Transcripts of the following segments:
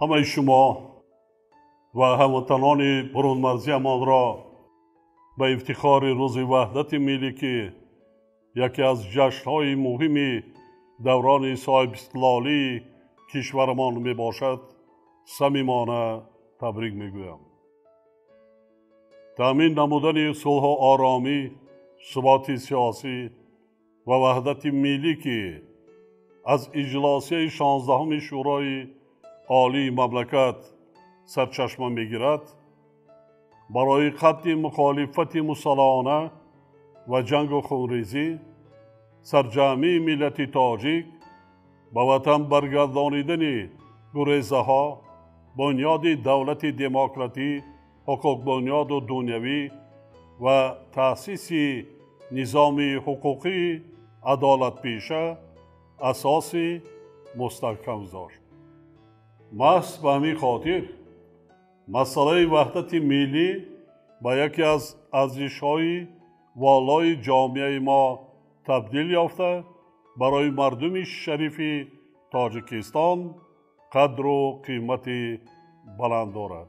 همه شما و هموطنان برون مرزیمان را به افتخار روز وحدت ملی که یکی از جشن‌های مهم دوران صاحب استقلالی کشورمان می باشد صمیمانه تبریک می گویم. تأمین نمودن صلح و آرامی، ثبات سیاسی و وحدت ملی که از اجلاسی 16 شورای عالی مملکت سرچشمه میگیرد، برای قطع مخالفت مسلحانه و جنگ و خونریزی سرجمعی ملت تاجیک به وطن برگردانیدن گریزه ها، بنیاد دولت دموکراتی، حقوق بنیاد و دنیوی و تأسیس نظام حقوقی عدالت پیشه اساس مستحکم گذاشت. محض به همین خاطر مسئله وحدت ملی به یکی از ارزش‌های والای جامعه ما تبدیل یافته برای مردم شریف تاجیکستان قدر و قیمت بلند دارد.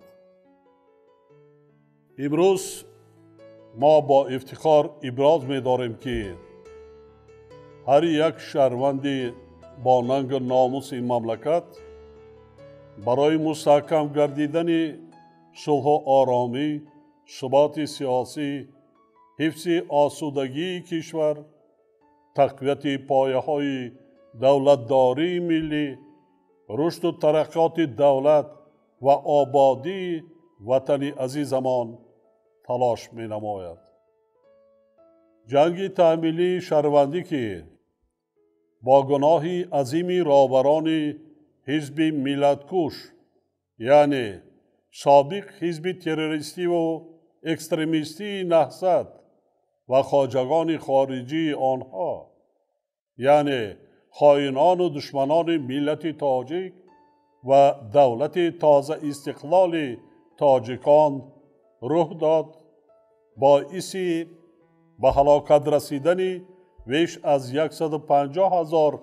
امروز ما با افتخار ابراز می‌داریم که هر یک شهروند با ننگ و ناموس این مملکت برای مستحکم گردیدن صلح و آرامی، ثبات سیاسی، حفظ آسودگی کشور، تقویت پایه‌های دولتداری ملی، رشد و ترقیات دولت و آبادی وطن عزیزمان تلاش می‌نماید. جنگ تحمیلی شهروندی که با گناه عظیم رهبران حزب ملتکش یعنی سابق حزب تروریستی و اکستریمیستی نهضت و خواجگان خارجی آنها یعنی خائنان و دشمنان ملت تاجیک و دولت تازه استقلال تاجیکان رخ داد، باعث به هلاکت رسیدن بیش از 150,000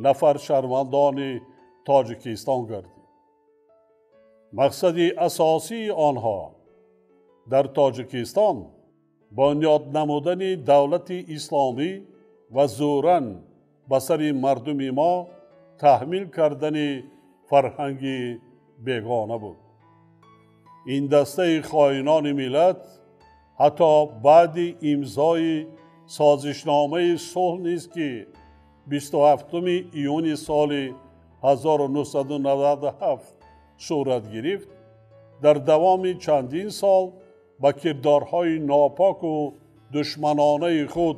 نفر شهروندان تاجیکستان گردید. مقصد اساسی آنها در تاجیکستان بنیاد نمودن دولت اسلامی و زوراً به سر مردم ما تحمیل کردن فرهنگ بیگانه بود. این دسته خائنان ملت حتی بعد امضای سازشنامه صلح نیز که 27 ایون سال 1997 صورت گرفت، در دوام چندین سال با کردارهای ناپاک و دشمنانه خود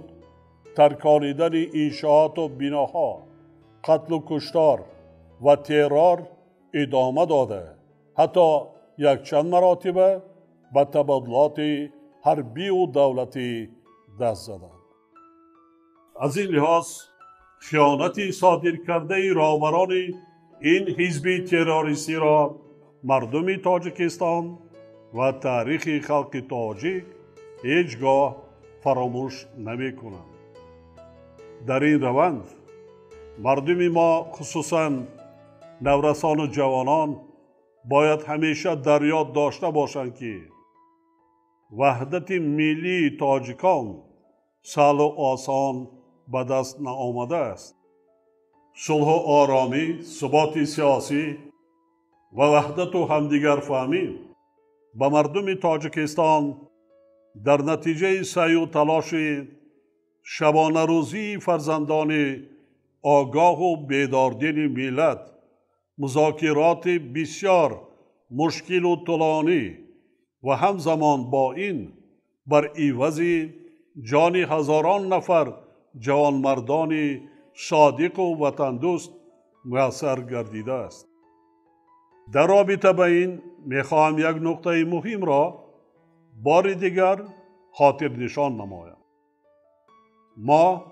ترکانیدن انشاءات و بناها، قتل و کشتار و ترور ادامه داده، حتی یک چند مراتبه به تبادلات حربی و دولتی دست زدند. از این لحاظ خیانت صادر کرده رهبران این حزب تروریستی را مردم تاجیکستان و تاریخ خلق تاجیک هیچگاه فراموش نمی کنند. در این روند مردم ما خصوصاً نورسان و جوانان باید همیشه در یاد داشته باشند که وحدت ملی تاجیکان سهل و آسان به دست نآمده است. صلح و آرامی، ثبات سیاسی و وحدت و همدیگر فهمی به مردم تاجیکستان در نتیجه سعی و تلاش شبانه روزی فرزندان آگاه و بیداردین ملت، مذاکرات بسیار مشکل و طولانی و همزمان با این بر عوض جان هزاران نفر جوانمردان صادق و وطن دوست میسر گردیده است. در رابطه با این میخواهم یک نکته مهم را بار دیگر خاطر نشان نمایم. ما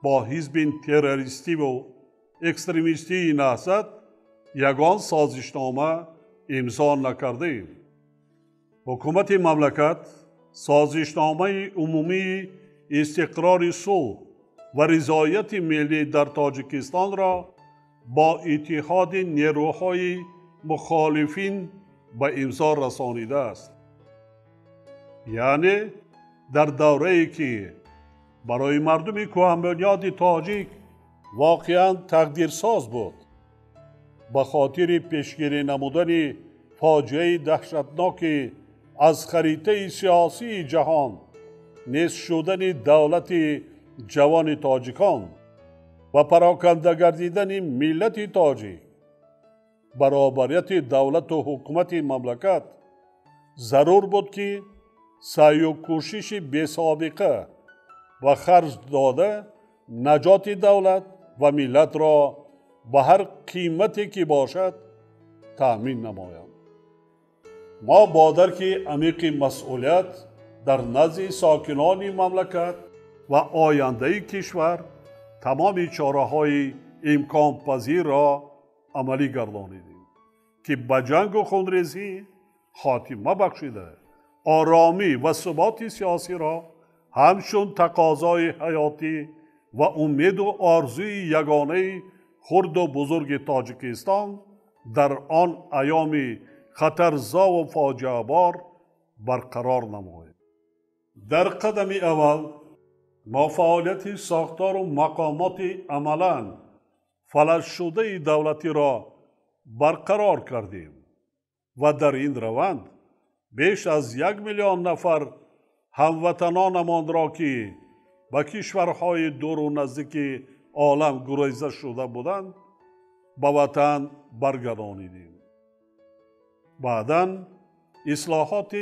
با حزب تروریستی و اکستریمیستی نهضت یگان سازشنامه امضا نکرده ایم. حکومت مملکت سازشنامه عمومی استقرار صلح و رضایت ملی در تاجیکستان را با اتحاد نیروهای مخالفین به امضا رسانیده است. یعنی در دوره‌ای که برای مردم کوهنبنیاد تاجیک واقعاً تقدیرساز بود، به خاطر پیشگیری نمودن فاجعه دهشتناک از خریطه سیاسی جهان نیست شدن دولت جوان تاجیکان و پراکنده گردیدن ملت تاجیک، برابریت دولت و حکومت مملکت ضرور بود که سعی و کوشش بی سابقه و خرج داده نجات دولت و ملت را به هر قیمتی که باشد تأمین نمایند. ما با درک عمیق مسئولیت در نزد ساکنان مملکت و آینده کشور تمام چاره‌های امکان پذیر را عملی گردانیدیم که به جنگ و خونریزی خاتمه بخشیده آرامی و ثبات سیاسی را همچون تقاضای حیاتی و امید و آرزوی یگانه خرد و بزرگ تاجیکستان در آن ایام خطرزا و فاجعه بار برقرار نماییم. در قدم اول ما فعالیت ساختار و مقامات عملاً فلج شده دولتی را برقرار کردیم و در این روند بیش از 1,000,000 نفر هموطنانمان را که به کشورهای دور و نزدیک عالم گریزه شده بودند به وطن برگردانیدیم. بعداً اصلاحات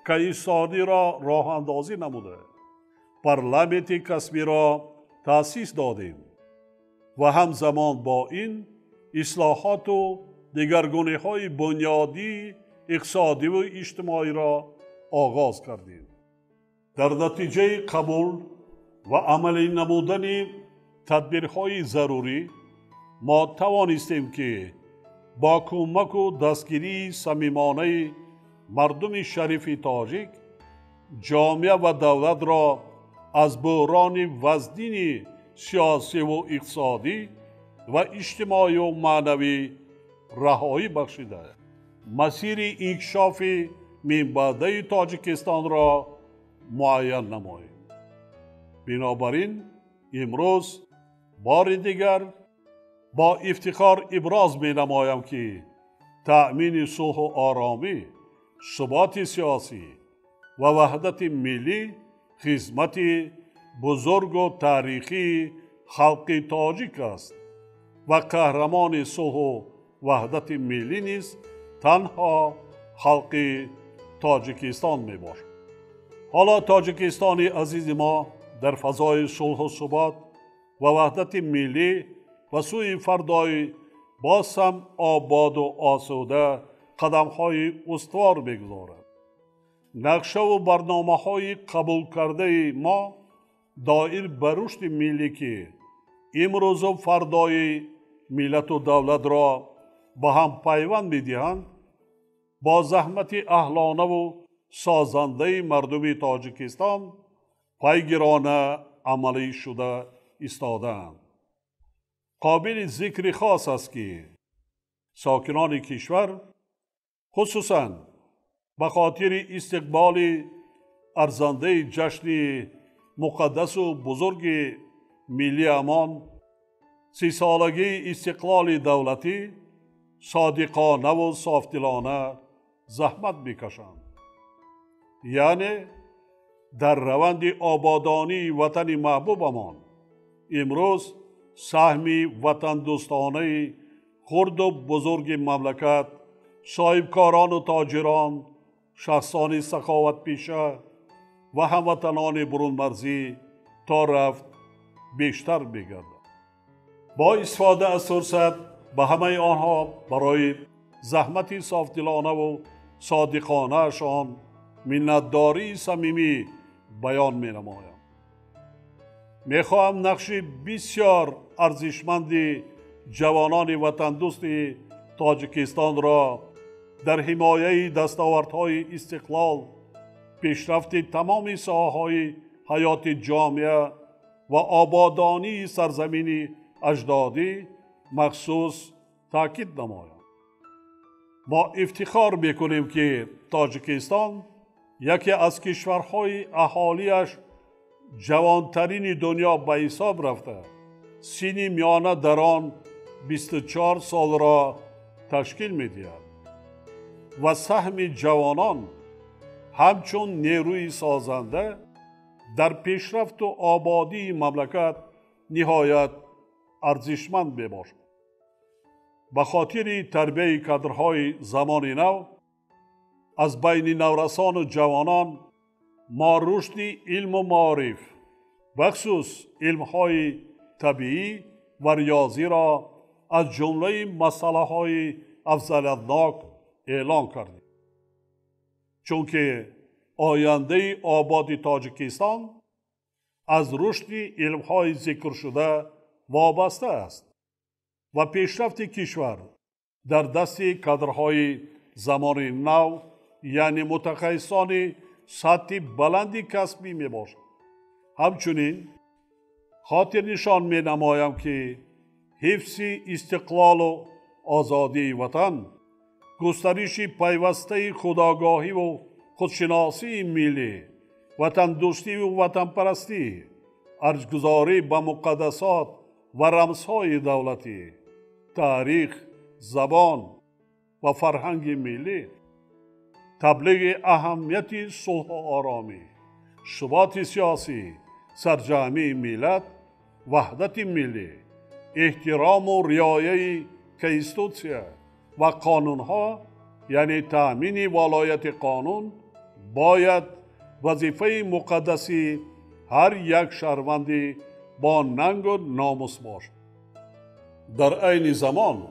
اقتصادی را راه اندازی نموده پارلمانت کسبی را تأسیس دادیم و همزمان با این اصلاحات و دگرگونی‌های بنیادی اقتصادی و اجتماعی را آغاز کردیم. در نتیجه قبول و عملی نمودن تدبیرهای ضروری ما توانستیم که با کمک و دستگیری صمیمانه مردم شریف تاجیک جامعه و دولت را از بحران وزنین سیاسی و اقتصادی و اجتماعی و معنوی رهایی بخشیده مسیر انکشاف منبعد تاجیکستان را معین نماییم. بنابراین امروز بار دیگر با افتخار ابراز می نمایم که تأمین صلح و آرامی، ثبات سیاسی و وحدت ملی خدمت بزرگ و تاریخی خلق تاجیک است و قهرمان صلح و وحدت ملی نیز تنها خلق تاجیکستان می باشد. حالا تاجیکستان عزیز ما در فضای صلح و ثبات و وحدت ملی و سوی فردای باز هم آباد و آسوده قدم‌های استوار بگذارد. نقشه و برنامه‌های قبول کرده ما دایر به رشد ملی که امروز و فردای ملت و دولت را به هم پیوند می‌دهند با زحمت اهلانه و سازنده مردم تاجیکستان پیگیرانه عملی شده ایستادند. قابل ذکر خاص است که ساکنان کشور خصوصاً به خاطر استقبال ارزنده جشن مقدس و بزرگ ملی امان 30 سالگی استقلال دولتی صادقانه و صافدلانه زحمت میکشند. یعنی در روند آبادانی وطن محبوبمان امروز سهمی وطن دوستانه خرد و بزرگ مملکت، صاحبکاران و تاجران، شخصان سخاوت پیشه و هموطنان برون مرزی تا رفت بیشتر بگردد. با استفاده از فرصت به همه آنها برای زحمت صافدلانه و صادقانه شان منتداری صمیمی بیان می نمایم. می خواهم نقش بسیار ارزشمند جوانان وطن دوست تاجیکستان را در حمایه دستاوردهای استقلال، پیشرفت تمام ساحه‌های حیات جامعه و آبادانی سرزمین اجدادی مخصوص تاکید نمایم. ما افتخار میکنیم که تاجیکستان یکی از کشورهای اهالیش جوانترین دنیا به حساب رفته. سن میانه در آن 24 سال را تشکیل می‌دهد و سهم جوانان همچون نیروی سازنده در پیشرفت و آبادی مملکت نهایت ارزشمند میباشد. به خاطر تربیت کادرهای زمان نو از بین نورسان و جوانان ما رشد علم و معارف بخصوص علمهای طبیعی و ریاضی را از جمله مسئله‌های افضلیتناک اعلان کردیم. چونکه آینده آباد تاجیکستان از رشد علمهای ذکر شده وابسته است و پیشرفت کشور در دست کادرهای زمان نو یعنی متخصصان سطح بلندی کسبی می باشد. همچنین خاطر نشان می نمایم که حفظ استقلال و آزادی وطن، گسترش پیوسته خودآگاهی و خودشناسی ملی، وطن دوستی و وطن پرستی، ارزگذاری به مقدسات و رمزهای دولتی، تاریخ، زبان و فرهنگ ملی، تبلیغ اهمیت صلح و آرامی، ثبات سیاسی، سرجامی ملت، وحدت ملی، احترام و رعایت کنستیتوسیا و قانونها یعنی تأمین ولایت قانون باید وظیفه مقدسی هر یک شهروند با ننگ و ناموس باشد. در عین زمان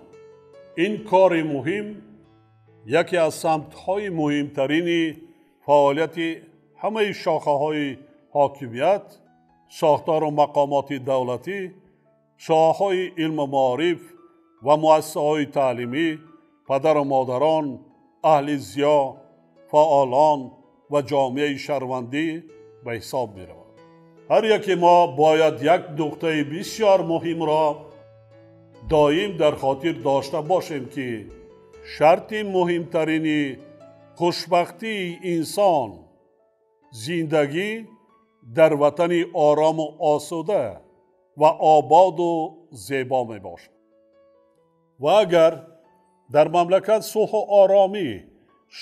این کار مهم یکی از سمت‌های مهمترین فعالیت همه شاخه‌های حاکمیت، ساختار و مقامات دولتی، شاخه‌های علم و معارف و مؤسسه‌های تعلیمی، پدر و مادران، اهل ضیا، فعالان و جامعه شهروندی به حساب می‌رود. هر یکی ما باید یک نکته بسیار مهم را دائم در خاطر داشته باشیم که شرط مهمترین خوشبختی انسان زندگی در وطن آرام و آسوده و آباد و زیبا می باشد. و اگر در مملکت صلح و آرامی،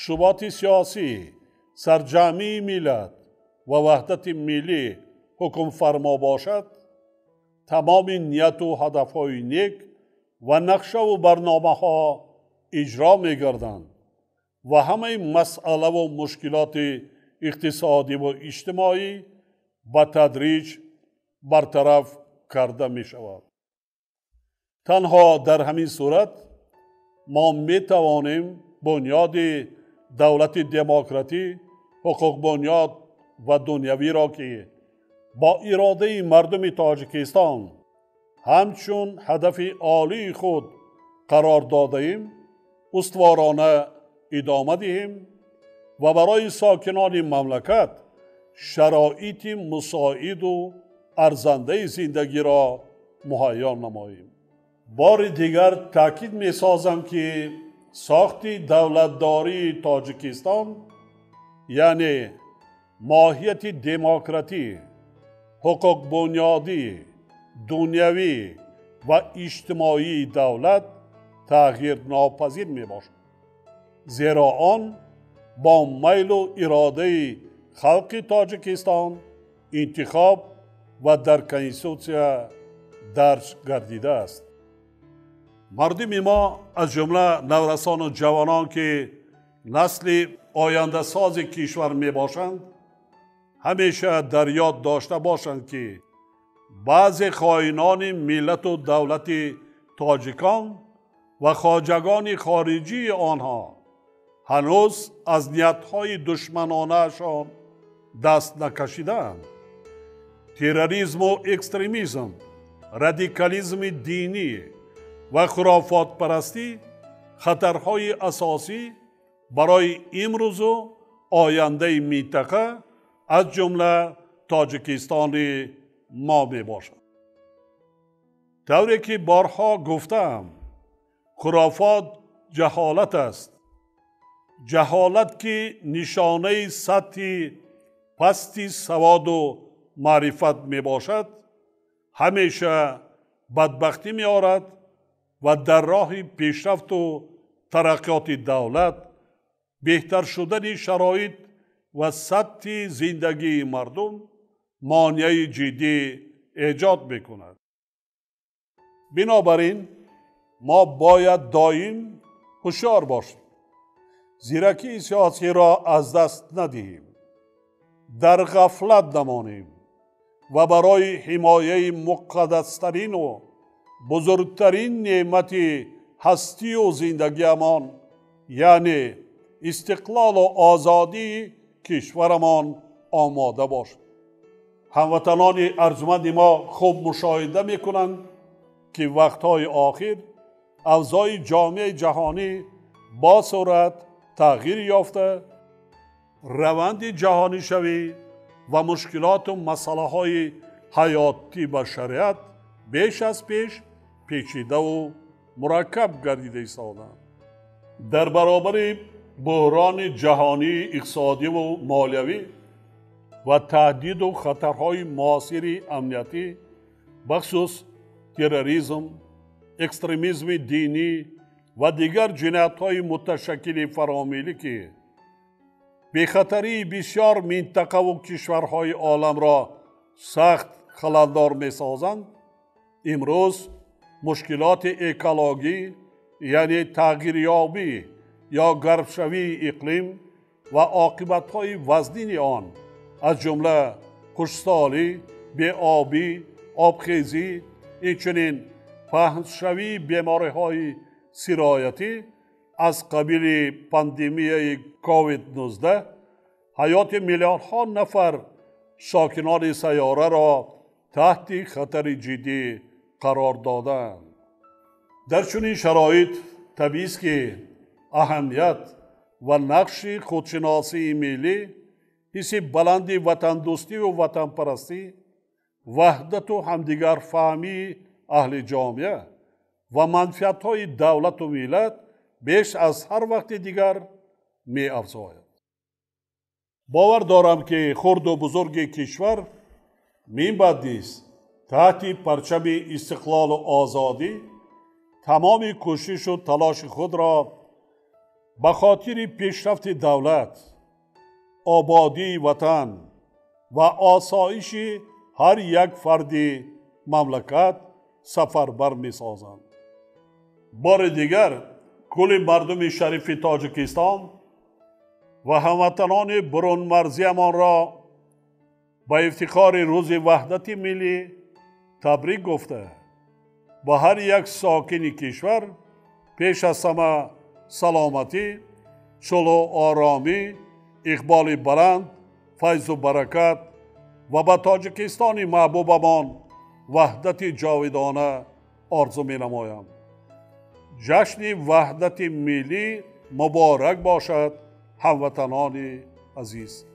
ثبات سیاسی، سرجامی ملت و وحدت ملی حکم فرما باشد، تمام نیت و هدفهای نیک و نقشه و برنامه ها اجرا می گردند و همه مسئله و مشکلات اقتصادی و اجتماعی به تدریج برطرف کرده می شود. تنها در همین صورت ما می توانیم بنیاد دولت دموکراتی، حقوق بنیاد و دنیوی را که با اراده مردم تاجیکستان همچون هدف عالی خود قرار داده ایم استوارانه ادامه دهیم و برای ساکنان مملکت شرایط مساعد و ارزنده زندگی را مهیا نماییم. بار دیگر تاکید می سازم که ساخت دولتداری تاجیکستان یعنی ماهیت دموکراتی، حقوق بنیادی، دنیوی و اجتماعی دولت تغییر ناپذیر می باشد. زیرا آن با میل و اراده خلق تاجیکستان انتخاب و در کنستیتوسیا درج گردیده است. مردم ما از جمله نورسان و جوانان که نسل آینده ساز کشور می باشند همیشه در یاد داشته باشند که بعض خائنان ملت و دولت تاجیکان و خواجگان خارجی آنها هنوز از نیت‌های دشمنانه‌شان دست نکشیدند. تروریسم و اکستریمیسم، رادیکالیسم دینی و خرافات پرستی خطرهای اساسی برای امروز و آینده منطقه از جمله تاجیکستان ما می باشد. طوری که بارها گفتم خرافات جهالت است جهالت که نشانه سطح پستی سواد و معرفت می باشد همیشه بدبختی می آورد و در راه پیشرفت و ترقیات دولت بهتر شدن شرایط و سطح زندگی مردم مانع جدی ایجاد می کند. بنابراین ما باید دائم هوشیار باشیم، زیرکی سیاسی را از دست ندهیم، در غفلت نمانیم و برای حمایه مقدسترین و بزرگترین نعمت هستی و زندگیمان یعنی استقلال و آزادی کشورمان آماده باشیم. هموطنان ارجمند ما خوب مشاهده میکنند که وقتهای آخر اوضاع جامعه جهانی با سرعت تغییر یافته، روند جهانی شوی و مشکلات و مسئله های حیاتی بشریت بیش از پیش پیچیده و مرکب گردیده ایستادند. در برابر بحران جهانی اقتصادی و مالیوی و تهدید و خطرهای معاصر امنیتی بخصوص تروریسم، اکستریمیسم دینی و دیگر جنایت‌های متشکل فرامیلی که به خطری بسیار منطقه و کشورهای عالم را سخت خللدار می‌سازند، امروز مشکلات اکولوژی یعنی تغییریابی یا گرمشوی اقلیم و عاقبت‌های وزنین آن از جمله خشکسالی، بی‌آبی، آبخیزی، اینچنین پهن‌شوی بیماری‌های سرایتی از قبیل پاندمی کووید 19 حیات میلیاردها نفر ساکنان سیاره را تحت خطر جدی قرار دادند. در چنین شرایط طبیعی است که اهمیت و نقش خودشناسی ملی، حس بلند وطن دوستی و وطن پرستی، وحدت و همدیگر فهمی اهل جامعه و منفعت‌های دولت و ملت بیش از هر وقت دیگر می افزاید. باور دارم که خرد و بزرگ کشور می‌بایستی است تحت پرچم استقلال و آزادی تمام کوشش و تلاش خود را به خاطر پیشرفت دولت، آبادی وطن و آسایش هر یک فرد مملکت سفربر می‌سازند. بار دیگر کل مردم شریف تاجیکستان و هموطنان برون مرزیمان را با افتخار روز وحدت ملی تبریک گفته با هر یک ساکن کشور پیش از همه سلامتی، صلح و آرامی، اقبال بلند، فیض و برکت و به تاجیکستان محبوبمان وحدت جاودانه آرزو می نمایم. جشن وحدت ملی مبارک باشد هموطنان عزیز.